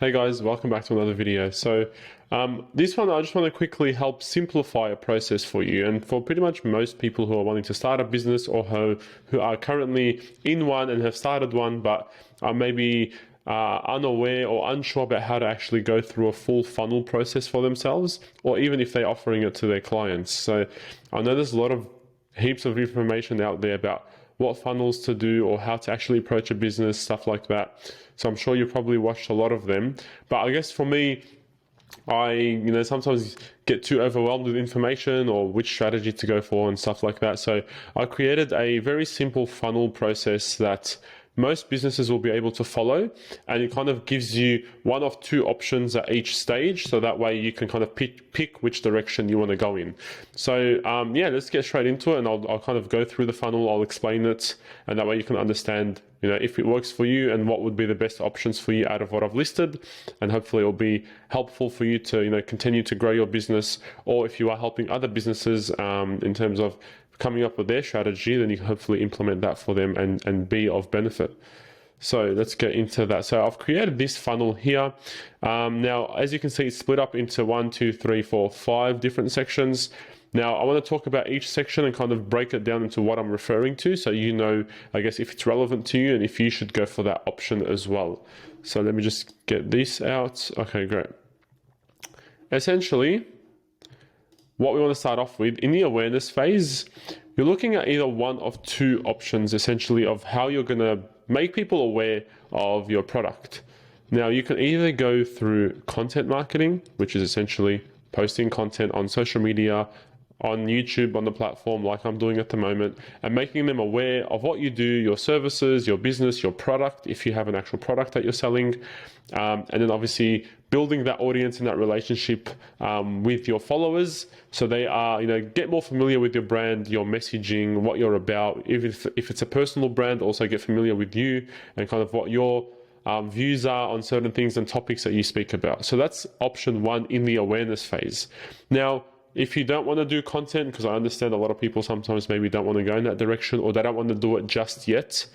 Hey guys, welcome back to another video. This one I just want to quickly help simplify a process for you and for pretty much most people who are wanting to start a business or who are currently in one and have started one but are maybe unaware or unsure about how to actually go through a full funnel process for themselves, or even if they're offering it to their clients. So I know there's a lot of heaps of information out there about what funnels to do or how to actually approach a business, stuff like that. So I'm sure you've probably watched a lot of them. But I guess for me, I sometimes get too overwhelmed with information or which strategy to go for and stuff like that. So I created a very simple funnel process that most businesses will be able to follow, and it kind of gives you one of two options at each stage, so that way you can kind of pick which direction you want to go in. So yeah, let's get straight into it, and I'll kind of go through the funnel, I'll explain it, and that way you can understand if it works for you and what would be the best options for you out of what I've listed, and hopefully it'll be helpful for you to continue to grow your business, or if you are helping other businesses in terms of coming up with their strategy, then you can hopefully implement that for them and be of benefit. So let's get into that. So I've created this funnel here. Now, as you can see, it's split up into 1, 2, 3, 4, 5 different sections. Now, I want to talk about each section and kind of break it down into what I'm referring to, so I guess, if it's relevant to you and if you should go for that option as well. So let me just get this out. Okay, great. Essentially, what we want to start off with, in the awareness phase, you're looking at either one of two options, essentially, of how you're going to make people aware of your product. Now, you can either go through content marketing, which is essentially posting content on social media, on YouTube, on the platform like I'm doing at the moment, and making them aware of what you do, your services, your business, your product, if you have an actual product that you're selling, and then obviously building that audience and that relationship with your followers, so they are, get more familiar with your brand, your messaging, what you're about. If it's a personal brand, also get familiar with you and kind of what your views are on certain things and topics that you speak about. So that's option one in the awareness phase. Now, if you don't want to do content, because I understand a lot of people sometimes maybe don't want to go in that direction, or they don't want to do it just yet,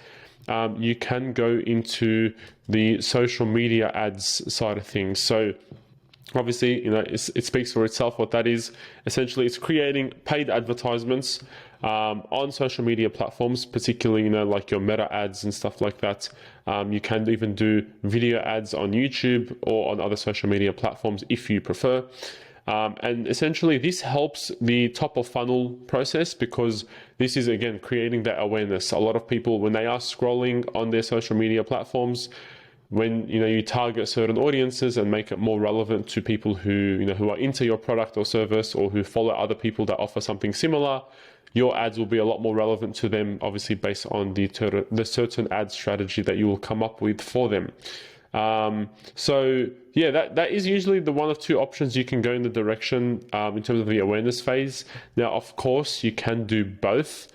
you can go into the social media ads side of things. So obviously, it speaks for itself what that is. Essentially, it's creating paid advertisements on social media platforms, particularly, like your meta ads and stuff like that. You can even do video ads on YouTube or on other social media platforms if you prefer. And essentially, this helps the top of funnel process, because this is, again, creating that awareness. A lot of people, when they are scrolling on their social media platforms, when you target certain audiences and make it more relevant to people who who are into your product or service, or who follow other people that offer something similar, your ads will be a lot more relevant to them, obviously based on the certain ad strategy that you will come up with for them. So yeah, that is usually the one of two options you can go in the direction in terms of the awareness phase. Now, of course, you can do both.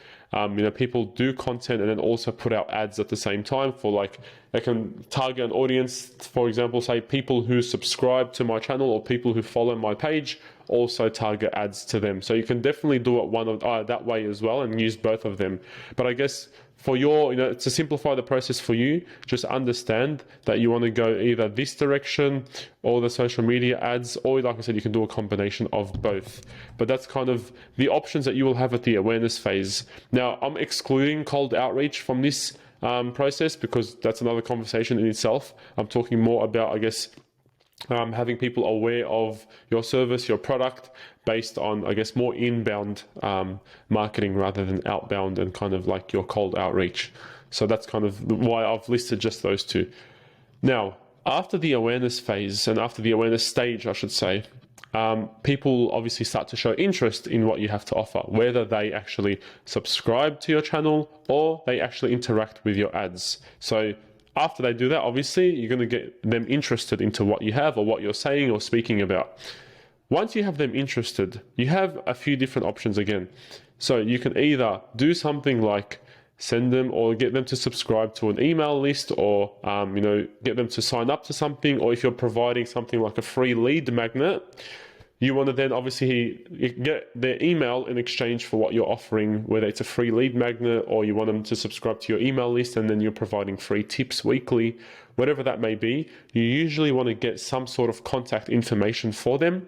People do content and then also put out ads at the same time they can target an audience, for example, say people who subscribe to my channel or people who follow my page, also target ads to them. So you can definitely do it that way as well and use both of them. But I guess for to simplify the process for you, just understand that you want to go either this direction or the social media ads, or like I said, you can do a combination of both. But that's kind of the options that you will have at the awareness phase. Now, I'm excluding cold outreach from this process, because that's another conversation in itself. I'm talking more about, I guess, having people aware of your service, your product, based on, I guess, more inbound marketing rather than outbound and kind of like your cold outreach. So that's kind of why I've listed just those two. Now, after the awareness phase, and after the awareness stage, I should say, people obviously start to show interest in what you have to offer, whether they actually subscribe to your channel or they actually interact with your ads. So after they do that, obviously, you're going to get them interested into what you have or what you're saying or speaking about. Once you have them interested, you have a few different options again. So you can either do something like send them or get them to subscribe to an email list, or get them to sign up to something, or if you're providing something like a free lead magnet, you want to then obviously get their email in exchange for what you're offering, whether it's a free lead magnet or you want them to subscribe to your email list and then you're providing free tips weekly, whatever that may be. You usually want to get some sort of contact information for them,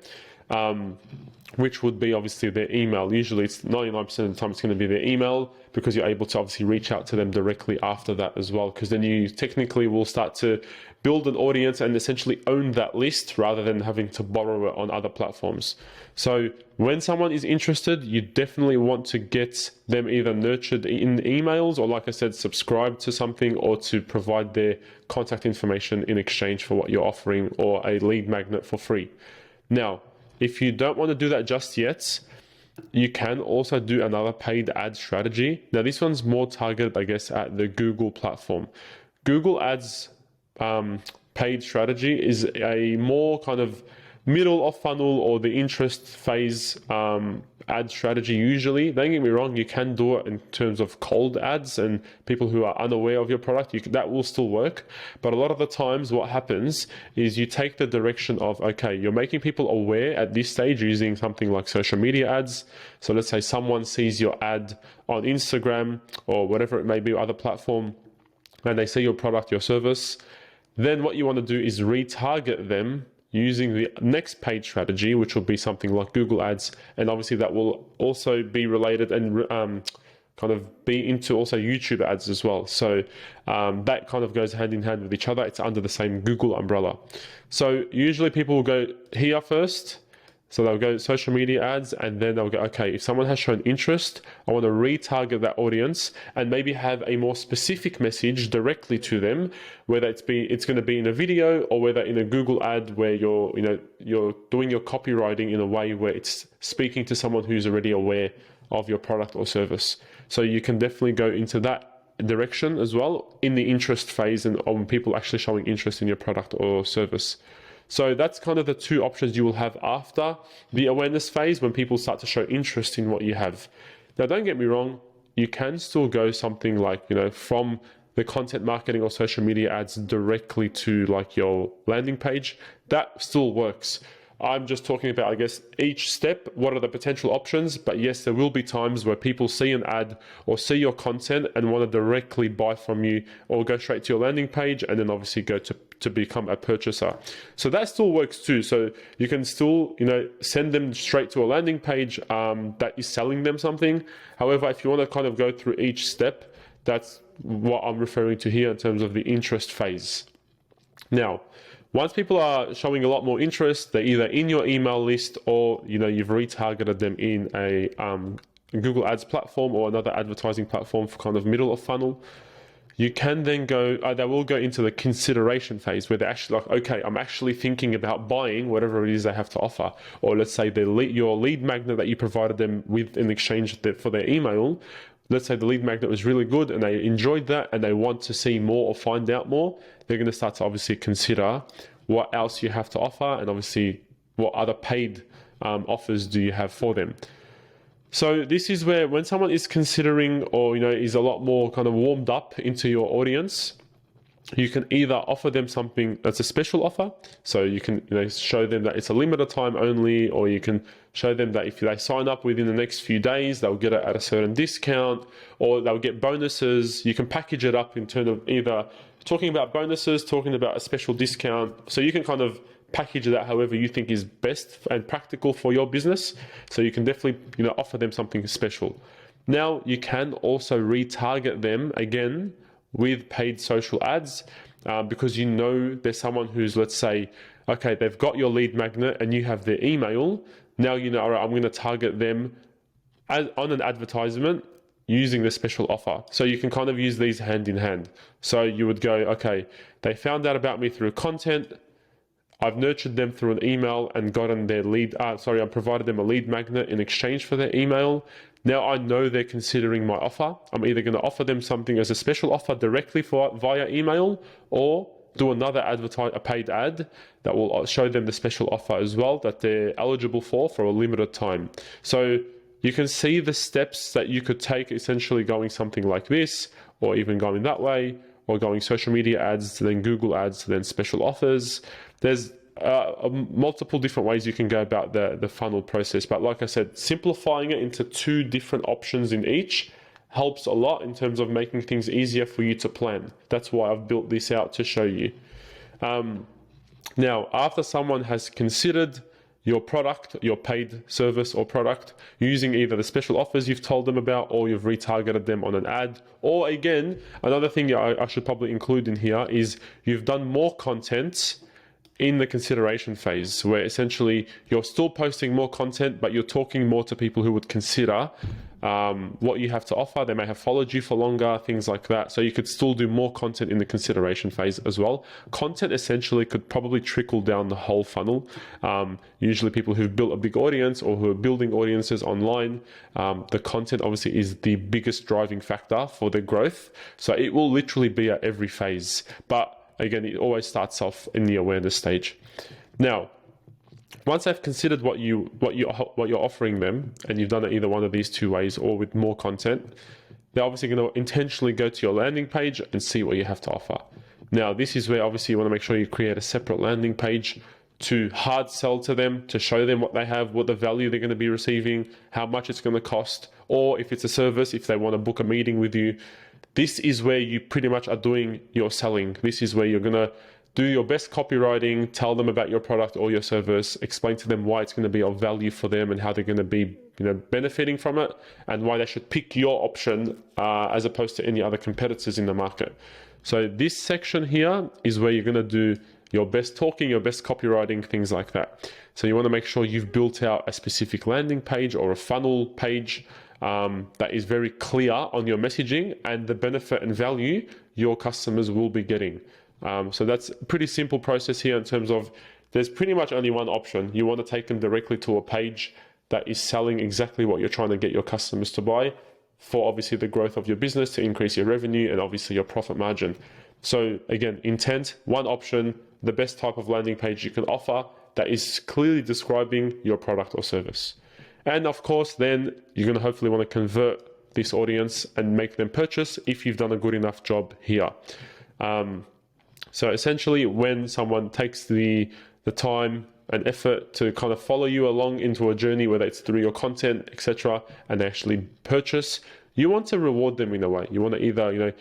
which would be obviously their email. Usually it's 99% of the time it's going to be their email, because you're able to obviously reach out to them directly after that as well, because then you technically will start to build an audience and essentially own that list rather than having to borrow it on other platforms. So when someone is interested, you definitely want to get them either nurtured in emails or, like I said, subscribe to something, or to provide their contact information in exchange for what you're offering, or a lead magnet for free. Now, if you don't want to do that just yet, you can also do another paid ad strategy. Now, this one's more targeted, I guess, at the Google platform. Google Ads paid strategy is a more kind of middle of funnel or the interest phase ad strategy usually. Don't get me wrong, you can do it in terms of cold ads and people who are unaware of your product. That will still work. But a lot of the times what happens is you take the direction of, okay, you're making people aware at this stage using something like social media ads. So let's say someone sees your ad on Instagram or whatever it may be, other platform, and they see your product, your service. Then what you want to do is retarget them using the next paid strategy, which will be something like Google Ads. And obviously that will also be related and kind of be into also YouTube ads as well. So that kind of goes hand in hand with each other. It's under the same Google umbrella. So usually people will go here first. So they'll go social media ads, and then they'll go, okay, if someone has shown interest, I want to retarget that audience and maybe have a more specific message directly to them, whether it's going to be in a video, or whether in a Google ad where you're doing your copywriting in a way where it's speaking to someone who's already aware of your product or service. So you can definitely go into that direction as well in the interest phase, and on people actually showing interest in your product or service. So that's kind of the two options you will have after the awareness phase, when people start to show interest in what you have. Now, don't get me wrong, you can still go something like, from the content marketing or social media ads directly to like your landing page. That still works. I'm just talking about, I guess, each step, what are the potential options. But yes, there will be times where people see an ad or see your content and want to directly buy from you, or go straight to your landing page and then obviously go to become a purchaser. So that still works too. So you can still, send them straight to a landing page that is selling them something. However, if you want to kind of go through each step, that's what I'm referring to here in terms of the interest phase. Now, once people are showing a lot more interest, they're either in your email list, or you've retargeted them in a Google Ads platform or another advertising platform for kind of middle of funnel. You can then go, they will go into the consideration phase, where they're actually like, okay, I'm actually thinking about buying whatever it is they have to offer. Or let's say your lead magnet that you provided them with in exchange for their email. Let's say the lead magnet was really good and they enjoyed that and they want to see more or find out more. They're going to start to obviously consider what else you have to offer, and obviously what other paid offers do you have for them. So this is where, when someone is considering, or is a lot more kind of warmed up into your audience, you can either offer them something that's a special offer. So you can show them that it's a limited time only, or you can show them that if they sign up within the next few days, they'll get it at a certain discount, or they'll get bonuses. You can package it up in terms of either talking about bonuses, talking about a special discount. So you can kind of package that however you think is best and practical for your business. So you can definitely offer them something special. Now you can also retarget them again with paid social ads, because there's someone who's, let's say, okay, they've got your lead magnet and you have their email. Now all right, I'm going to target them on an advertisement using the special offer. So you can kind of use these hand in hand. So you would go, okay, they found out about me through content. I've nurtured them through an email and gotten their I provided them a lead magnet in exchange for their email. Now I know they're considering my offer. I'm either going to offer them something as a special offer directly via email, or do another a paid ad that will show them the special offer as well that they're eligible for a limited time. So you can see the steps that you could take, essentially going something like this, or even going that way, or going social media ads, then Google ads, then special offers. There's multiple different ways you can go about the funnel process. But like I said, simplifying it into 2 different options in each helps a lot in terms of making things easier for you to plan. That's why I've built this out to show you. Now, after someone has considered your product, your paid service or product, using either the special offers you've told them about, or you've retargeted them on an ad, or again, another thing I should probably include in here is you've done more content in the consideration phase, where essentially you're still posting more content, but you're talking more to people who would consider what you have to offer. They may have followed you for longer, things like that. So you could still do more content in the consideration phase as well. Content essentially could probably trickle down the whole funnel. Usually people who've built a big audience or who are building audiences online, the content obviously is the biggest driving factor for their growth. So it will literally be at every phase. But again, it always starts off in the awareness stage. Now, once they've considered what you're offering them, and you've done it either one of these 2 ways or with more content, they're obviously going to intentionally go to your landing page and see what you have to offer. Now, this is where obviously you want to make sure you create a separate landing page to hard sell to them, to show them what they have, what the value they're going to be receiving, how much it's going to cost, or if it's a service, if they want to book a meeting with you. This is where you pretty much are doing your selling. This is where you're going to do your best copywriting, tell them about your product or your service, explain to them why it's going to be of value for them and how they're going to be, benefiting from it, and why they should pick your option as opposed to any other competitors in the market. So this section here is where you're going to do your best talking, your best copywriting, things like that. So you want to make sure you've built out a specific landing page or a funnel page that is very clear on your messaging and the benefit and value your customers will be getting. So that's a pretty simple process here in terms of there's pretty much only one option. You want to take them directly to a page that is selling exactly what you're trying to get your customers to buy for obviously the growth of your business, to increase your revenue and obviously your profit margin. So again, intent, one option, the best type of landing page you can offer that is clearly describing your product or service. And of course, then you're going to hopefully want to convert this audience and make them purchase if you've done a good enough job here. So essentially, when someone takes the time and effort to kind of follow you along into a journey, whether it's through your content, etc., and they actually purchase, you want to reward them in a way. You want to either,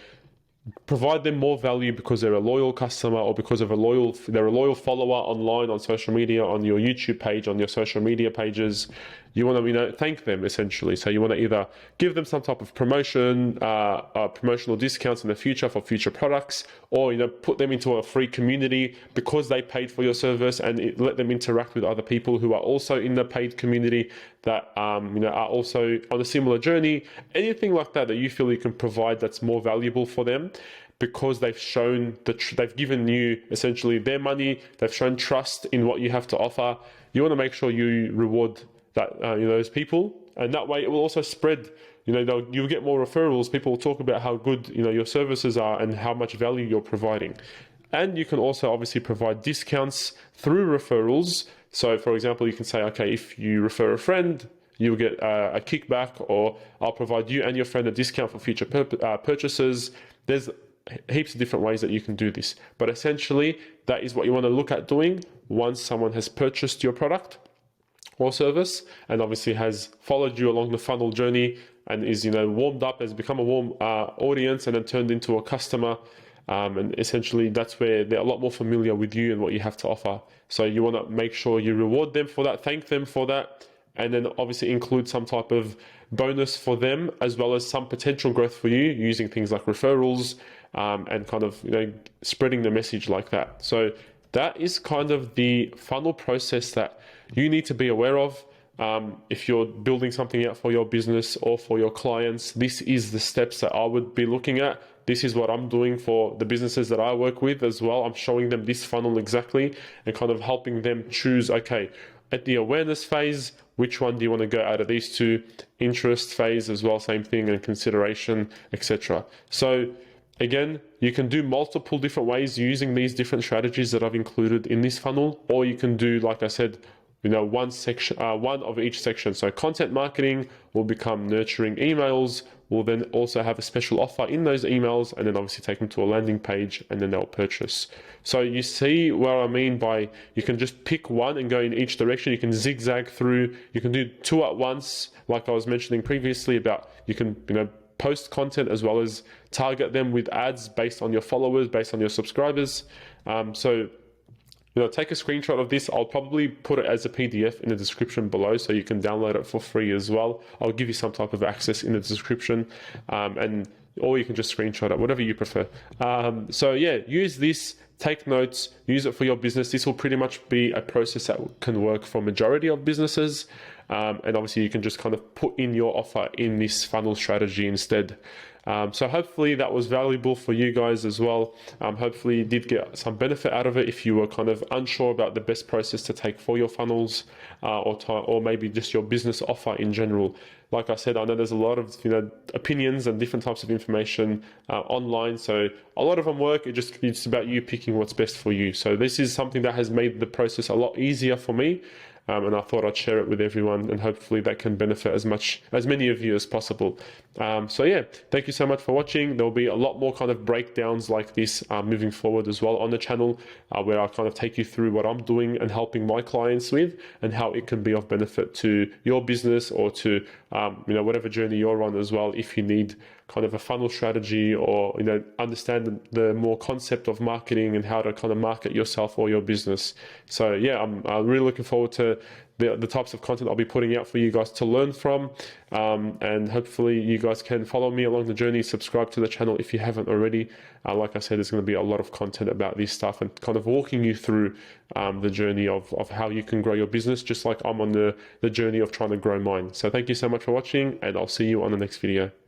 provide them more value because they're a loyal customer or because of they're a loyal follower online, on social media, on your YouTube page, on your social media pages. You want to, thank them essentially. So you want to either give them some type of promotion, promotional discounts in the future for future products, or, put them into a free community because they paid for your service, and let them interact with other people who are also in the paid community that, are also on a similar journey. Anything like that you feel you can provide that's more valuable for them, because they've shown they've given you essentially their money, they've shown trust in what you have to offer. You want to make sure you reward that those people, and that way it will also spread. You'll get more referrals. People will talk about how good your services are and how much value you're providing. And you can also obviously provide discounts through referrals. So for example, you can say, okay, if you refer a friend, you'll get a kickback, or I'll provide you and your friend a discount for future purchases. There's heaps of different ways that you can do this, but essentially that is what you want to look at doing once someone has purchased your product or service, and obviously has followed you along the funnel journey and is warmed up, has become a warm audience, and then turned into a customer. And essentially that's where they're a lot more familiar with you and what you have to offer. So you want to make sure you reward them for that, thank them for that, and then obviously include some type of bonus for them, as well as some potential growth for you using things like referrals, and kind of spreading the message like that. So that is kind of the funnel process that you need to be aware of. If you're building something out for your business or for your clients, this is the steps that I would be looking at. This is what I'm doing for the businesses that I work with as well. I'm showing them this funnel exactly and kind of helping them choose, okay, at the awareness phase, which one do you want to go out of these 2? Interest phase as well, same thing, and consideration, etc. So again, you can do multiple different ways using these different strategies that I've included in this funnel, or you can do, like I said, one section, one of each section. So content marketing will become nurturing emails. We'll then also have a special offer in those emails, and then obviously take them to a landing page, and then they'll purchase. So you see what I mean by you can just pick one and go in each direction. You can zigzag through. You can do two at once, like I was mentioning previously about you can post content as well as target them with ads based on your followers, based on your subscribers. So take a screenshot of this. I'll probably put it as a PDF in the description below, so you can download it for free as well. I'll give you some type of access in the description, or you can just screenshot it, whatever you prefer. So yeah, use this, take notes, use it for your business. This will pretty much be a process that can work for majority of businesses. And obviously you can just kind of put in your offer in this funnel strategy instead. So hopefully that was valuable for you guys as well. Hopefully you did get some benefit out of it if you were kind of unsure about the best process to take for your funnels, or maybe just your business offer in general. Like I said, I know there's a lot of opinions and different types of information online, so a lot of them work. It's about you picking what's best for you. So this is something that has made the process a lot easier for me. And I thought I'd share it with everyone, and hopefully that can benefit as many of you as possible. So yeah, thank you so much for watching. There'll be a lot more kind of breakdowns like this moving forward as well on the channel, where I kind of take you through what I'm doing and helping my clients with, and how it can be of benefit to your business or to whatever journey you're on as well. If you need kind of a funnel strategy, or understand the more concept of marketing and how to kind of market yourself or your business. So yeah, I'm really looking forward to the types of content I'll be putting out for you guys to learn from, and hopefully you guys can follow me along the journey. Subscribe to the channel if you haven't already. Like I said, there's going to be a lot of content about this stuff and kind of walking you through the journey of how you can grow your business, just like I'm on the journey of trying to grow mine. So thank you so much for watching, and I'll see you on the next video.